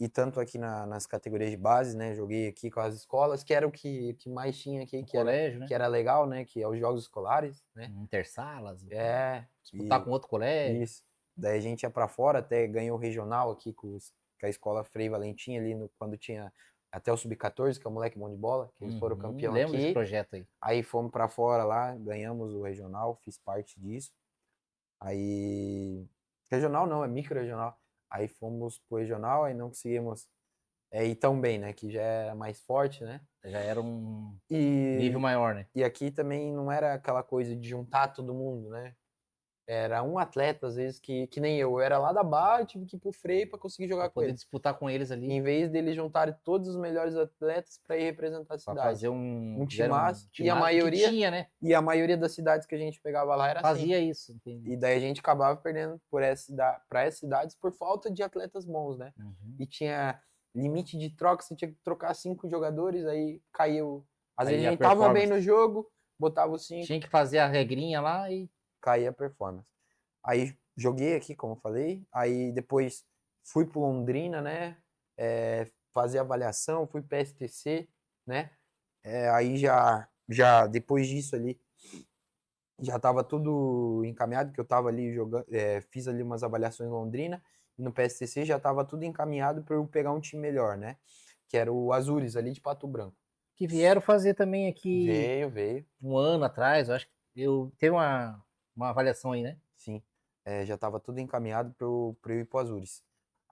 e tanto aqui nas categorias de base, né? Joguei aqui com as escolas, que era o que mais tinha aqui, No colégio, né? que era legal, né? Que é os jogos escolares, né? Intersalas, É, disputar e com outro colégio. isso. Daí a gente ia pra fora, até ganhou o regional aqui com a escola Frei Valentim ali, quando tinha até o sub-14, que é o moleque bom de bola, que eles foram campeão Lembro desse aqui. projeto aí. Aí fomos pra fora lá, ganhamos o regional, fiz parte disso. Aí. Regional não, é micro-regional. Aí fomos pro regional, aí não conseguimos ir tão bem, né? Que já era mais forte, né? Já era um nível E, maior, né? e aqui também não era aquela coisa de juntar todo mundo, né? Era um atleta, às vezes, que nem eu. Eu era lá da Barra, tive que ir pro Frei pra conseguir Pra jogar com poder eles. disputar com eles ali, Em vez deles juntarem todos os melhores atletas para ir representar a pra cidade. Um fizeram um timaço. timado, e que tinha, né? E a maioria das cidades que a gente pegava lá era assim. Fazia isso, entende? E daí a gente acabava perdendo para essas cidades por falta de atletas bons, né? Uhum. E tinha limite de troca, você tinha que trocar 5 jogadores, aí caiu. Às vezes Aí a a gente tava bem performance. no jogo, botava os 5, Tinha que fazer a regrinha lá e caía a performance. Aí joguei aqui, como eu falei, aí depois fui pro Londrina, né? Fazer avaliação, fui para STC, né? Aí já depois disso ali, já estava tudo encaminhado, que eu estava ali jogando, fiz ali umas avaliações em Londrina, e no PSTC já estava tudo encaminhado para eu pegar um time melhor, né? Que era o Azures, ali de Pato Branco. que vieram fazer também aqui Veio, um ano atrás, eu acho que eu teve uma avaliação aí, né? sim. Já estava tudo encaminhado para eu ir pro Azures.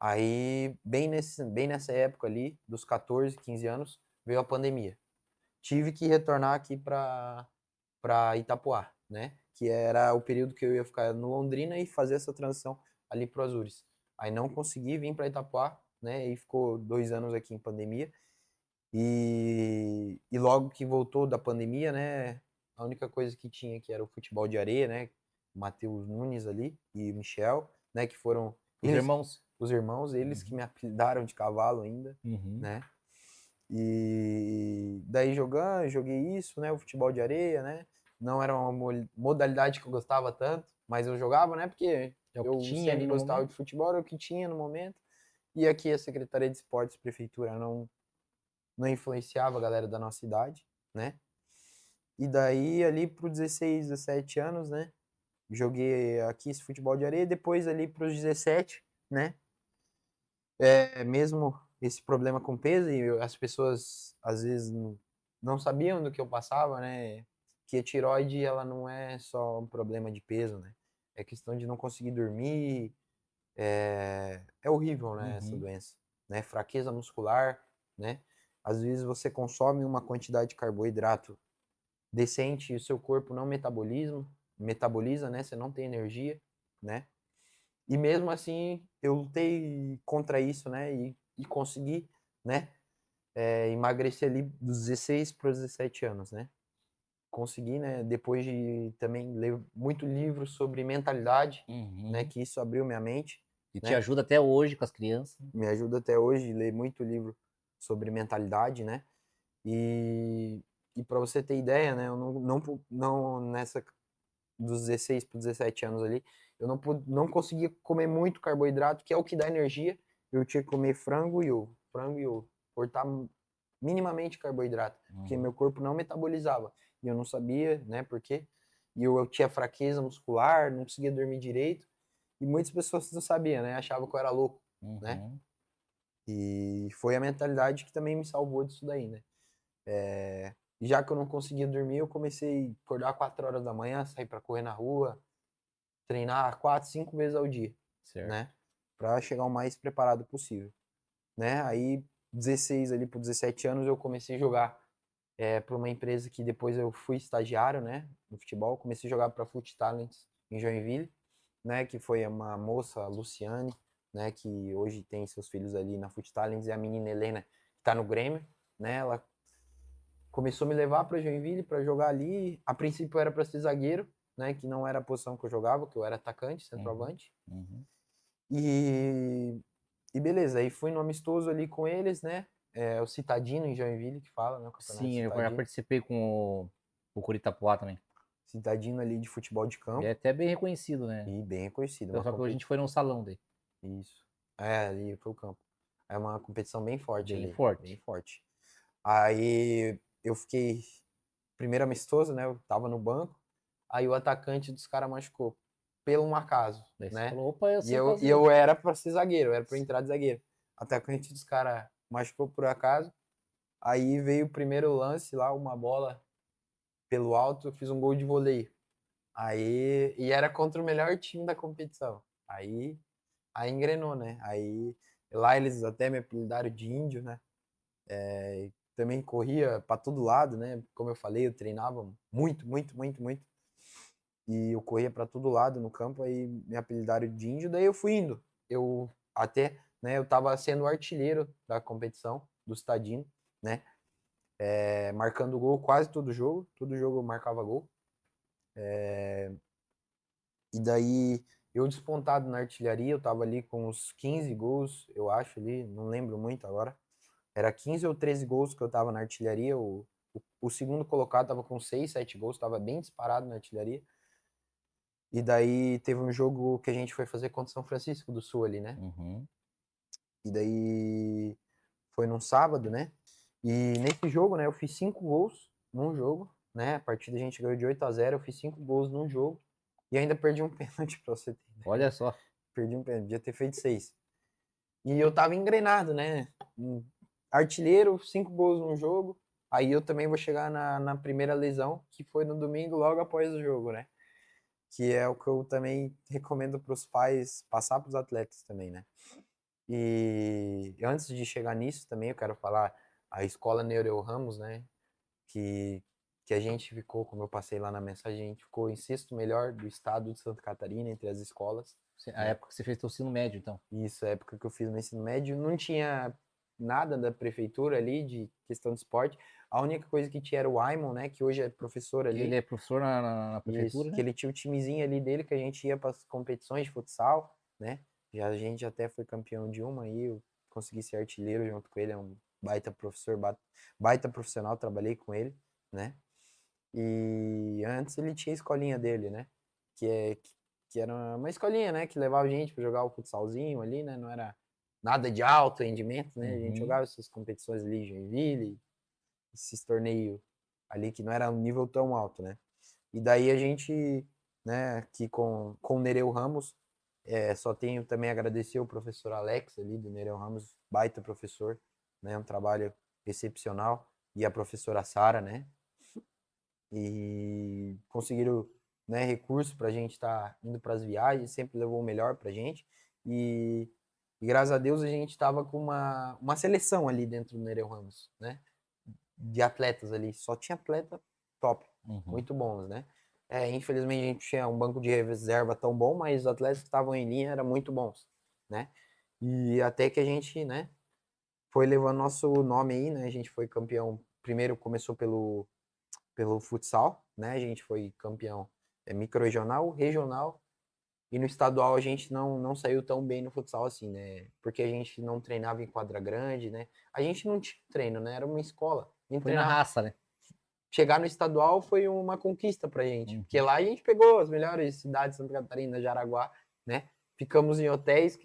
Aí, bem nessa época ali, dos 14, 15 anos, veio a pandemia. Tive que retornar aqui para Itapoá, né? Que era o período que eu ia ficar no Londrina e fazer essa transição ali pro Azures. Aí não consegui vir para Itapoá, né? E ficou 2 anos aqui em pandemia. E logo que voltou da pandemia, né? A única coisa que tinha aqui era o futebol de areia, né? Matheus Nunes ali e Michel, né? Que foram Os eles, irmãos. os irmãos, eles que Uhum. me apelidaram de cavalo ainda, Uhum. né? E daí joguei isso, né? O futebol de areia, né? Não era uma modalidade que eu gostava tanto, mas eu jogava, né? Porque É o que eu tinha ali sempre no gostava momento. de futebol, era o que tinha no momento. E aqui a Secretaria de Esportes, Prefeitura, não influenciava a galera da nossa idade, né? E daí ali pro 16, 17 anos, né? Joguei aqui esse futebol de areia, depois ali pros 17, né? Mesmo esse problema com peso, e as pessoas às vezes não sabiam do que eu passava, né? Que a tireoide, ela não é só um problema de peso, né? É questão de não conseguir dormir. É horrível, né? Essa Uhum. doença, né? Fraqueza muscular, né? Às vezes você consome uma quantidade de carboidrato decente e o seu corpo não metaboliza, né? Você não tem energia, né? E mesmo assim, eu lutei contra isso, né? E consegui, né? Emagrecer ali dos 16 para os 17 anos, né? Consegui, né? Depois de também ler muito livro sobre mentalidade, né? Uhum. Que isso abriu minha mente, E te né? ajuda até hoje com as crianças. Me ajuda até hoje ler muito livro sobre mentalidade, né? E, e para você ter ideia, né? Eu não nessa dos 16 para 17 anos ali, eu não conseguia comer muito carboidrato, que é o que dá energia. Eu tinha que comer frango e ovo, cortar minimamente carboidrato, porque Uhum. meu corpo não metabolizava. E eu não sabia, né, por quê. E eu tinha fraqueza muscular, não conseguia dormir direito. E muitas pessoas não sabiam, né, achavam que eu era louco, né. Uhum. E foi a mentalidade que também me salvou disso daí, né. Já que eu não conseguia dormir, eu comecei a acordar 4 horas da manhã, sair para correr na rua, treinar 4, 5 vezes ao dia, Certo. né? Para chegar o mais preparado possível, né? Aí 16 ali por 17 anos eu comecei a jogar para uma empresa que depois eu fui estagiário, né, no futebol, comecei a jogar para Fut Talents em Joinville, né, que foi uma moça, a Luciane, né, que hoje tem seus filhos ali na Fut Talents, e a menina Helena que tá no Grêmio, né? Ela começou a me levar para Joinville para jogar ali. A princípio era para ser zagueiro, né, que não era a posição que eu jogava, que eu era atacante, Uhum. centroavante. Uhum. E, e beleza, aí fui no amistoso ali com eles, né? O Citadino em Joinville que fala, né? O campeonato Sim, eu já Citadino. participei com o Curitapuá também. Citadino ali de futebol de Ele é campo até bem reconhecido, né? e bem reconhecido, Só que a gente foi num salão dele. Isso. Ali foi o campo. É uma competição bem forte Bem ali, forte. bem forte. Aí eu fiquei primeiro amistoso, né? Eu tava no banco, aí o atacante dos caras machucou, pelo um acaso, Daí você né? falou, opa, eu E sei eu, e fazer. eu era pra ser zagueiro, eu era pra entrar de zagueiro. O atacante dos caras machucou por acaso, aí veio o primeiro lance lá, uma bola pelo alto, eu fiz um gol de voleio. Aí, e era contra o melhor time da competição. Aí engrenou, né? Aí lá eles até me apelidaram de índio, né? Também corria para todo lado, né? Como eu falei, eu treinava muito, muito, muito, muito. E eu corria para todo lado no campo, aí me apelidaram de índio, daí eu fui indo. Eu até, né, eu tava sendo o artilheiro da competição, do Stadino, né? Marcando gol quase todo jogo eu marcava gol. E daí eu despontado na artilharia, eu tava ali com uns 15 gols, eu acho ali, não lembro muito agora. Era 15 ou 13 gols que eu tava na artilharia. O segundo colocado tava com 6, 7 gols, tava bem disparado na artilharia. E daí teve um jogo que a gente foi fazer contra São Francisco do Sul ali, né? Uhum. E daí foi num sábado, né? E nesse jogo, né, eu fiz 5 gols num jogo, né? A partida a gente ganhou de 8-0, eu fiz 5 gols num jogo e ainda perdi um pênalti pra você ter ideia. Olha só. Perdi um pênalti, podia ter feito 6. E eu tava engrenado, né? Artilheiro, 5 gols num jogo. Aí eu também vou chegar na primeira lesão, que foi no domingo, logo após o jogo, né? Que é o que eu também recomendo para os pais passar para os atletas também, né? E antes de chegar nisso também eu quero falar a escola Nereu Ramos, né? Que, que a gente ficou, como eu passei lá na mensagem, a gente ficou em sexto melhor do estado de Santa Catarina entre as escolas, A né? época que você fez teu ensino médio, então. Isso, a época que eu fiz meu ensino médio, não tinha nada da prefeitura ali de questão de esporte. A única coisa que tinha era o Aimon, né, que hoje é professor Ele ali. é professor na Isso, prefeitura, que né? ele tinha o timezinho ali dele que a gente ia para as competições de futsal, né? Já a gente até foi campeão de uma aí, eu consegui ser artilheiro junto com ele, é um baita professor, baita profissional, trabalhei com ele, né? E antes ele tinha a escolinha dele, né? Que era uma escolinha, né? Que levava a gente para jogar o futsalzinho ali, né? Não era nada de alto rendimento, né? A gente Uhum. jogava essas competições ali em Joinville, esses torneios ali que não era um nível tão alto, né? E daí a gente, né, aqui com o Nereu Ramos, só tenho também a agradecer o professor Alex ali do Nereu Ramos, baita professor, né? Um trabalho excepcional. E a professora Sara, né? E conseguiram, né, recursos para a gente estar indo para as viagens, sempre levou o melhor para a gente. E, e graças a Deus a gente estava com uma seleção ali dentro do Nereu Ramos, né? De atletas ali, só tinha atleta top, Uhum. muito bons, né? Infelizmente a gente tinha um banco de reserva tão bom, mas os atletas que estavam em linha eram muito bons, né? E até que a gente, né, foi levando nosso nome aí, né? A gente foi campeão. Primeiro começou pelo futsal, né? A gente foi campeão micro-regional, regional, e no estadual a gente não saiu tão bem no futsal assim, né? Porque a gente não treinava em quadra grande, né? A gente não tinha treino, né? Era uma escola. A gente Foi na treinava. raça, né? Chegar no estadual foi uma conquista pra gente, porque Uhum. lá a gente pegou as melhores cidades de Santa Catarina, Jaraguá, né? Ficamos em hotéis,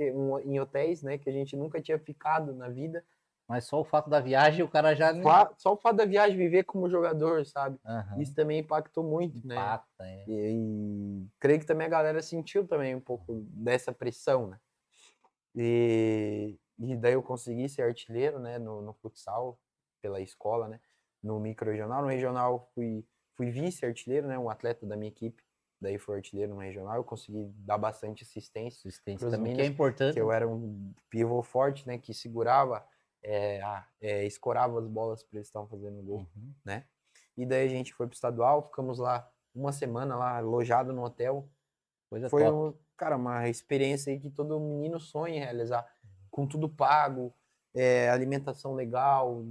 em hotéis, né? Que a gente nunca tinha ficado na vida. Mas só o fato da viagem, o cara já. Só o fato da viagem, viver como jogador, sabe? Isso Aham. também impactou muito, né? Empata, é. E creio que também a galera sentiu também um pouco dessa pressão, né? E daí eu consegui ser artilheiro, né? No futsal, pela escola, né? No micro-regional. No regional fui vice-artilheiro, né? Um atleta da minha equipe. Daí foi artilheiro no regional. Eu consegui dar bastante assistência Assistência para os também, que é meninos, que importante, eu né? era um pivô forte, né? Que segurava, escorava as bolas para eles estavam fazendo gol, Uhum. né? E daí a gente foi pro estadual, ficamos lá uma semana lá alojado no hotel. Coisa Foi, top. cara, uma experiência aí que todo menino sonha em realizar, com tudo pago, alimentação legal,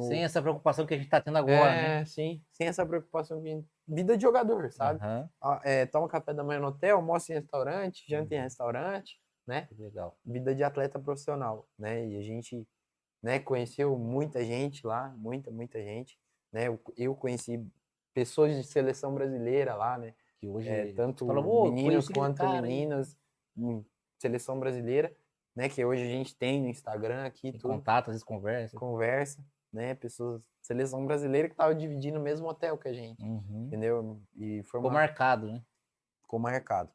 Sem essa preocupação que a gente tá tendo agora, né? sim, sem essa preocupação de vida de jogador, sabe? Aham. Toma café da manhã no hotel, almoça em restaurante, janta em Uhum. restaurante, né? Que legal. Vida de atleta profissional, né? E a gente, né, conheceu muita gente lá, muita gente, né? Eu conheci pessoas de seleção brasileira lá, né? Que hoje você fala, Tanto ô, meninos conheci aquele quanto cara aí. meninas, seleção brasileira. né? Que hoje a gente tem no Instagram aqui, Tem tudo, contato, às vezes conversa. conversa, né? Pessoas, seleção brasileira que tava dividindo o mesmo hotel que a gente, Uhum. entendeu? E foi Ficou uma, marcado, né? ficou marcado.